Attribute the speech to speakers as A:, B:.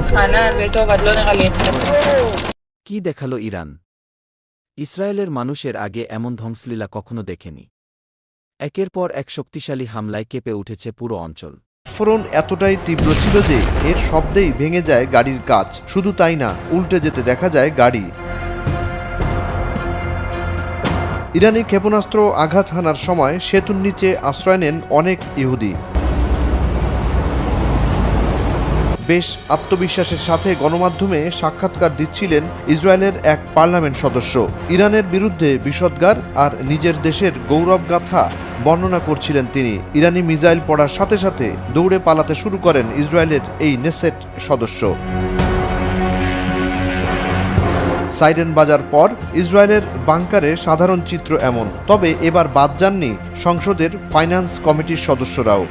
A: खाना बेटो बदलो निकालिए।
B: কি দেখালো ইরান? ইসরায়েলের মানুষের আগে এমন ধ্বংসলীলা কখনো দেখেনি। একের পর এক শক্তিশালী হামলায় কেঁপে উঠেছে পুরো অঞ্চল।
C: বিস্ফোরণ এতটাই তীব্র ছিল যে এর শব্দেই ভেঙে যায় গাড়ির কাঁচ। শুধু তাই না, উল্টে যেতে দেখা যায় গাড়ি। ইরানি ক্ষেপণাস্ত্র আঘাত হানার সময় সেতুর নিচে আশ্রয় নেন অনেক ইহুদি। বেশ আত্মবিশ্বাসের সাথে গণমাধ্যমে সাক্ষাৎকার দিচ্ছিলেন ইসরায়েলের এক পার্লামেন্ট সদস্য। ইরানের বিরুদ্ধে বিষোদগার আর নিজের দেশের গৌরবগাথা বর্ণনা করছিলেন তিনি। ইরানি মিসাইল পড়ার সাথে সাথে দৌড়ে পালাতে শুরু করেন ইসরায়েলের এই নেসেট সদস্য। সাইরেন বাজার পর ইসরায়েলের বাংকারে সাধারণ চিত্র এমন। তবে এবার বাদ যাননি সংসদের ফাইন্যান্স কমিটির সদস্যরাও।